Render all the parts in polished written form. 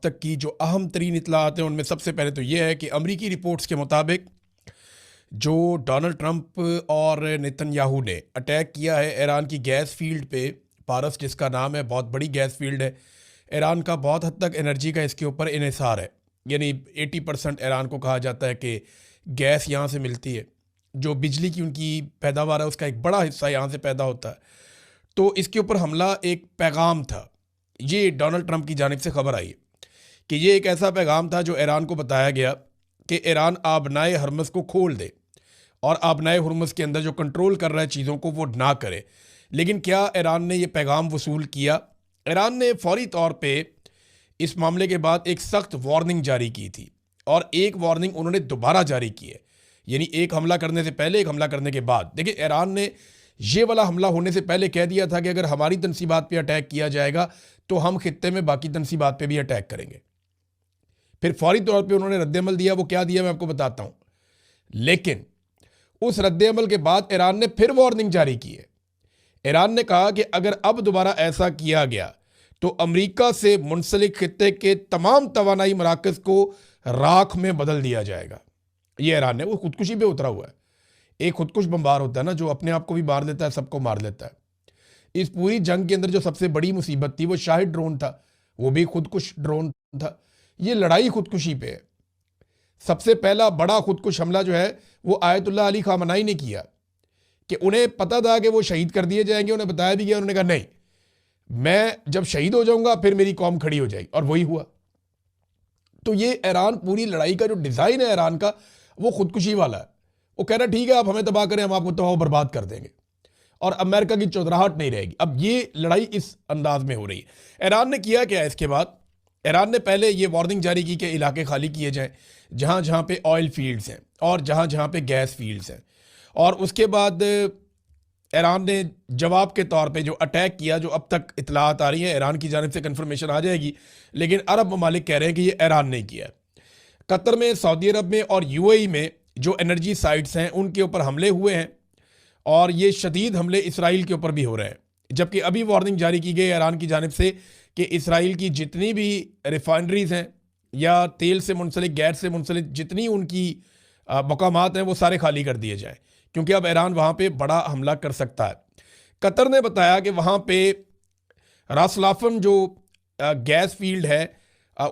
तक की जो अहम तरीन इत्तलात हैं उनमें सबसे पहले तो ये है कि अमरीकी रिपोर्ट्स के मुताबिक जो डोनाल्ड ट्रंप और नेतन्याहू ने अटैक किया है ईरान की गैस फील्ड पे, पारस जिसका नाम है, बहुत बड़ी गैस फील्ड है। ईरान का बहुत हद तक एनर्जी का इसके ऊपर इन्हिसार है, यानी 80% ईरान को कहा जाता है कि गैस यहाँ से मिलती है। जो बिजली की उनकी पैदावार है उसका एक बड़ा हिस्सा यहाँ से पैदा होता है। तो इसके ऊपर हमला एक पैगाम था, ये डोनाल्ड ट्रंप की जानिब से खबर आई है कि ये एक ऐसा पैगाम था जो ईरान को बताया गया कि ईरान आबनाए हरमज़ को खोल दे और आबनाए हरमज़ के अंदर जो कंट्रोल कर रहा है चीज़ों को वो ना करे। लेकिन क्या ईरान ने ये पैगाम वसूल किया? ईरान ने फौरी तौर पे इस मामले के बाद एक सख्त वार्निंग जारी की थी और एक वार्निंग उन्होंने दोबारा जारी की है, यानी एक हमला करने से पहले, एक हमला करने के बाद। देखिए, ईरान ने ये वाला हमला होने से पहले कह दिया था कि अगर हमारी तनसीबात पे अटैक किया जाएगा तो हम खित्ते में बाकी तनसीबात पे भी अटैक करेंगे। फिर फौरी तौर पे उन्होंने रद्दमल दिया, वो क्या दिया मैं आपको बताता हूँ। लेकिन उस रद्दमल के बाद ईरान ने फिर वार्निंग जारी की है। ईरान ने कहा कि अगर अब दोबारा ऐसा किया गया तो अमेरिका से मुंसलिक खित्ते के तमाम तवानाई मराकज़ को राख में बदल दिया जाएगा। ये ईरान ने, वो खुदकुशी पे उतरा हुआ है। एक खुदकुश बम्बार होता है ना, जो अपने आप को भी मार देता है, सबको मार देता है। इस पूरी जंग के अंदर जो सबसे बड़ी मुसीबत थी वो शाहिद ड्रोन था, वो भी खुदकुश ड्रोन था। ये लड़ाई खुदकुशी पे है। सबसे पहला बड़ा खुदकुश हमला जो है वो आयतुल्लाह अली खामनाई ने किया, कि उन्हें पता था कि वो शहीद कर दिए जाएंगे। उन्हें बताया भी गया, उन्होंने कहा नहीं, मैं जब शहीद हो जाऊंगा फिर मेरी कौम खड़ी हो जाएगी, और वही हुआ। तो ये ईरान, पूरी लड़ाई का जो डिज़ाइन है ईरान का, वो खुदकुशी वाला है। वो कह रहा ठीक है, आप हमें तबाह करें, हम आपको तबाह बर्बाद कर देंगे और अमेरिका की चौधराहट नहीं रहेगी। अब ये लड़ाई इस अंदाज में हो रही है। ईरान ने किया क्या? इसके बाद ईरान ने पहले ये वार्निंग जारी की कि इलाके खाली किए जाएं जहां जहां पे ऑयल फील्ड्स हैं और जहां जहां पे गैस फील्ड्स हैं। और उसके बाद ईरान ने जवाब के तौर पे जो अटैक किया, जो अब तक इतलात आ रही है, ईरान की जानिब से कंफर्मेशन आ जाएगी, लेकिन अरब ममालिक कह रहे हैं कि ये ईरान ने किया। कतर में, सऊदी अरब में और यूएई में जो एनर्जी साइट्स हैं उनके ऊपर हमले हुए हैं और ये शदीद हमले इसराइल के ऊपर भी हो रहे हैं। जबकि अभी वार्निंग जारी की गई ईरान की जानिब से कि इसराइल की जितनी भी रिफाइनरीज हैं या तेल से मुंसलिक, गैस से मुंसलिक जितनी उनकी मकामात हैं वो सारे खाली कर दिए जाएं, क्योंकि अब ईरान वहाँ पे बड़ा हमला कर सकता है। कतर ने बताया कि वहाँ पे रासलाफन जो गैस फील्ड है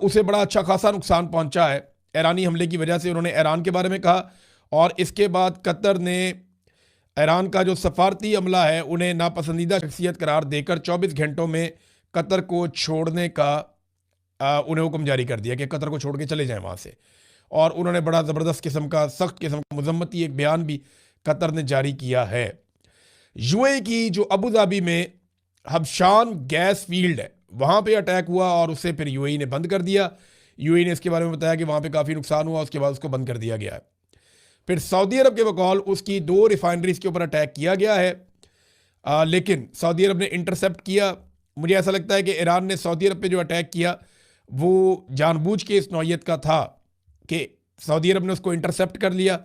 उसे बड़ा अच्छा खासा नुकसान पहुँचा है ईरानी हमले की वजह से। उन्होंने ईरान के बारे में कहा और इसके बाद कतर ने ईरान का जो सफारती अमला है उन्हें नापसंदीदा शख्सियत करार देकर 24 घंटों में कतर को छोड़ने का उन्हें हुक्म जारी कर दिया कि कतर को छोड़ के चले जाएं वहाँ से। और उन्होंने बड़ा ज़बरदस्त किस्म का, सख्त किस्म का मजम्मती एक बयान भी कतर ने जारी किया है। यूएई की जो अबू धाबी में हबशान गैस फील्ड है वहाँ पे अटैक हुआ और उससे फिर यूएई ने बंद कर दिया। यूएई ने इसके बारे में बताया कि वहाँ पे काफ़ी नुकसान हुआ, उसके बाद उसको बंद कर दिया गया है। फिर सऊदी अरब के बकौल उसकी 2 रिफाइनरीज के ऊपर अटैक किया गया है, लेकिन सऊदी अरब ने इंटरसेप्ट किया। मुझे ऐसा लगता है कि ईरान ने सऊदी अरब पे जो अटैक किया वो जानबूझ के इस नौयत का था कि सऊदी अरब ने उसको इंटरसेप्ट कर लिया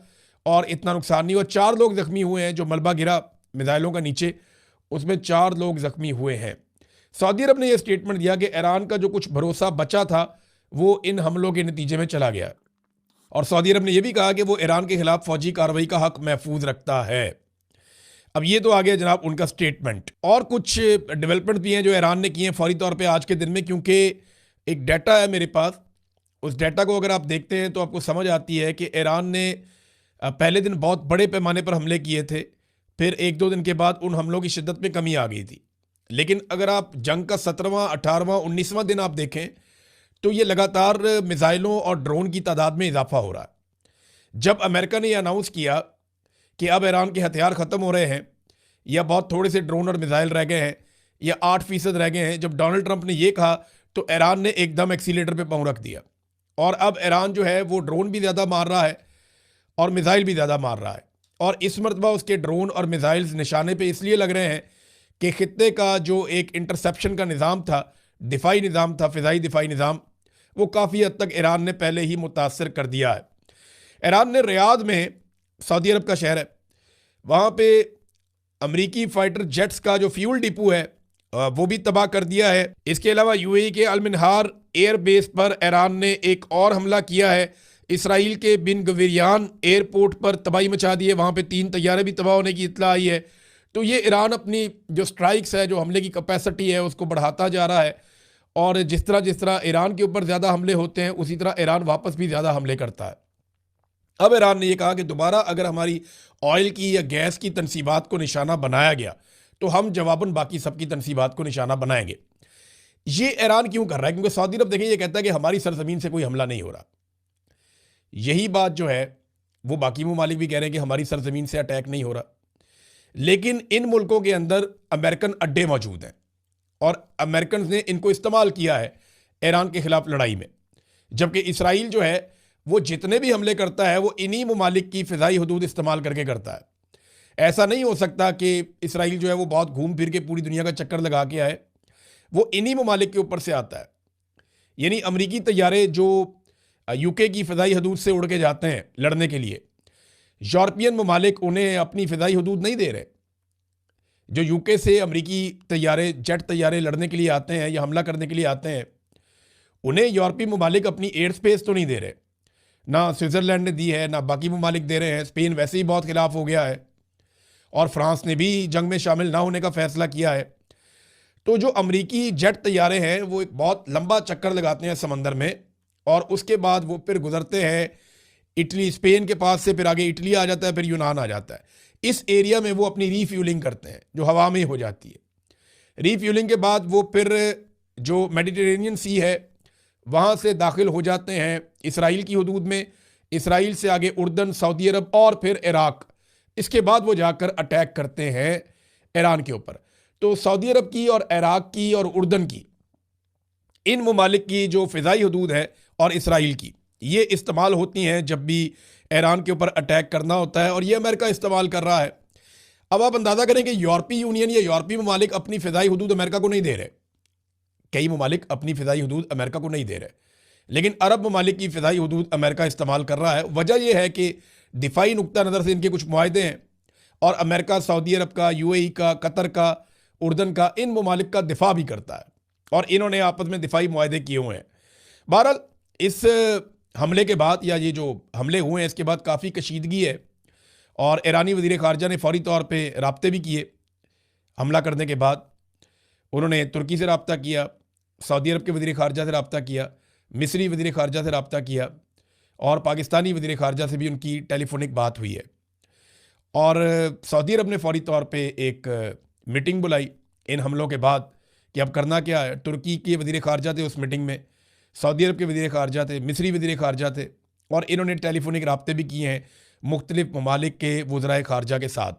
और इतना नुकसान नहीं हुआ। 4 लोग ज़ख्मी हुए हैं, जो मलबा गिरा मिसाइलों का नीचे, उसमें 4 लोग ज़ख्मी हुए हैं। सऊदी अरब ने यह स्टेटमेंट दिया कि ईरान का जो कुछ भरोसा बचा था वो इन हमलों के नतीजे में चला गया। और सऊदी अरब ने यह भी कहा कि वो ईरान के खिलाफ फौजी कार्रवाई का हक महफूज रखता है। अब ये तो आ गया जनाब उनका स्टेटमेंट। और कुछ डेवलपमेंट भी हैं जो ईरान ने किए हैं फौरी तौर पे आज के दिन में, क्योंकि एक डाटा है मेरे पास। उस डाटा को अगर आप देखते हैं तो आपको समझ आती है कि ईरान ने पहले दिन बहुत बड़े पैमाने पर हमले किए थे, फिर 1-2 दिन के बाद उन हमलों की शिद्दत में कमी आ गई थी। लेकिन अगर आप जंग का 17वां, 18वां, 19वां दिन आप देखें तो ये लगातार मिसाइलों और ड्रोन की तादाद में इजाफा हो रहा है। जब अमेरिका ने यह अनाउंस किया कि अब ईरान के हथियार ख़त्म हो रहे हैं या बहुत थोड़े से ड्रोन और मिसाइल रह गए हैं या 8% रह गए हैं, जब डोनाल्ड ट्रंप ने यह कहा तो ईरान ने एकदम एक्सीलेटर पे पाँव रख दिया और अब ईरान जो है वो ड्रोन भी ज़्यादा मार रहा है और मिसाइल भी ज़्यादा मार रहा है। और इस मरतबा उसके ड्रोन और मिसाइल्स निशाने पे इसलिए लग रहे हैं कि खित्ते का जो एक इंटरसेप्शन का निज़ाम था, दिफाई निज़ाम था, फ़िज़ाई दिफाई निज़ाम, वो काफ़ी हद तक ईरान ने पहले ही मुतासर कर दिया है। ईरान ने रियाद में, सऊदी अरब का शहर है, वहाँ पे अमरीकी फाइटर जेट्स का जो फ्यूल डिपो है वो भी तबाह कर दिया है। इसके अलावा यूएई के अल-मिनहार एयर बेस पर ईरान ने एक और हमला किया है। इसराइल के बिन गवीरियान एयरपोर्ट पर तबाही मचा दी है, वहाँ पे 3 तैयारे भी तबाह होने की इत्तला आई है। तो ये ईरान अपनी जो स्ट्राइक्स है, जो हमले की कैपेसिटी है, उसको बढ़ाता जा रहा है। और जिस तरह ईरान के ऊपर ज़्यादा हमले होते हैं, उसी तरह ईरान वापस भी ज़्यादा हमले करता है। अब ईरान ने यह कहा कि दोबारा अगर हमारी ऑयल की या गैस की तनसीबात को निशाना बनाया गया तो हम जवाबन बाकी सबकी तनसीबात को निशाना बनाएंगे। ये ईरान क्यों कर रहा है? क्योंकि सऊदी अरब देखें, ये कहता है कि हमारी सरजमीन से कोई हमला नहीं हो रहा। यही बात जो है वो बाकी ममालिक भी कह रहे हैं कि हमारी सरजमीन से अटैक नहीं हो रहा। लेकिन इन मुल्कों के अंदर अमेरिकन अड्डे मौजूद हैं और अमेरिकन ने इनको इस्तेमाल किया है ईरान के खिलाफ लड़ाई में। जबकि इसराइल जो है वो जितने भी हमले करता है वो इन्हीं ममालिक की फ़िज़ाई हदूद इस्तेमाल करके करता है। ऐसा नहीं हो सकता कि इसराइल जो है वो बहुत घूम फिर के पूरी दुनिया का चक्कर लगा के आए, वो इन्हीं ममालिक के ऊपर से आता है। यानी अमरीकी तैयारे जो यूके की फ़िज़ाई हदूद से उड़ के जाते हैं लड़ने के लिए, यूरोपियन ममालिक उन्हें अपनी फ़िज़ाई हदूद नहीं दे रहे। जो यूके से अमरीकी तैयारे, जेट तैयारे लड़ने के लिए आते हैं या हमला करने के लिए आते हैं, उन्हें यूरोपीय ममालिक अपनी एयर स्पेस तो नहीं दे रहे। ना स्विट्ज़रलैंड ने दी है, ना बाकी ममालिक दे रहे हैं। स्पेन वैसे ही बहुत खिलाफ हो गया है और फ्रांस ने भी जंग में शामिल ना होने का फ़ैसला किया है। तो जो अमरीकी जेट तैयारे हैं वो एक बहुत लंबा चक्कर लगाते हैं समंदर में और उसके बाद वो फिर गुजरते हैं इटली, स्पेन के पास से फिर आगे इटली आ जाता है, फिर यूनान आ जाता है। इस एरिया में वो अपनी रीफ्यूलिंग करते हैं जो हवा में हो जाती है। रीफ्यूलिंग के बाद वो फिर जो मेडिटेरेनियन सी है वहाँ से दाखिल हो जाते हैं इसराइल की हदूद में। इसराइल से आगे उर्दन, सऊदी अरब और फिर इराक। इसके बाद वो जाकर अटैक करते हैं ईरान के ऊपर। तो सऊदी अरब की और इराक की और उर्दन की, इन ममालिक की जो फ़िज़ाई हदूद है और इसराइल की, ये इस्तेमाल होती हैं जब भी ईरान के ऊपर अटैक करना होता है और ये अमेरिका इस्तेमाल कर रहा है। अब आप अंदाज़ा करें कि यूरोपीय यूनियन या यूरोपीय ममालिक अपनी फ़िज़ाई हदूद अमेरिका को नहीं दे रहे। कई ममालिक अपनी फ़िज़ाई हदूद अमेरिका को नहीं दे रहे, लेकिन अरब ममालिक की फ़िज़ाई हदूद अमेरिका इस्तेमाल कर रहा है। वजह यह है कि दिफाई नुक्ता नज़र से इनके कुछ मुआहदे हैं और अमेरिका सऊदी अरब का, यूएई का, कतर का, उर्दन का, इन ममालिक का दिफा भी करता है और इन्होंने आपस में दिफाई मुआहदे किए हुए हैं। बहरहाल इस हमले के बाद, या ये जो हमले हुए हैं इसके बाद काफ़ी कशीदगी है और ईरानी वज़ीर ख़ारजा ने फ़ौरी तौर पर राब्ते भी किए। हमला करने के बाद उन्होंने तुर्की से रब्ता किया, सऊदी अरब के वज़ीर ख़ारजा से रब्ता किया, मिस्री वज़ीर ख़ारजा से रब्ता किया और पाकिस्तानी वज़ीर ख़ारजा से भी उनकी टेलीफोनिक बात हुई है। और सऊदी अरब ने फ़ौरी तौर पे एक मीटिंग बुलाई इन हमलों के बाद कि अब करना क्या है। तुर्की के वज़ीर ख़ारजा थे उस मीटिंग में, सऊदी अरब के वज़ीर ख़ारजा थे, मिस्री वज़ीर ख़ारजा थे और इन्होंने टेलीफोनिक रब्ते भी किए हैं मुख्तलिफ़ ममालिक के वज़राए ख़ारजा के साथ।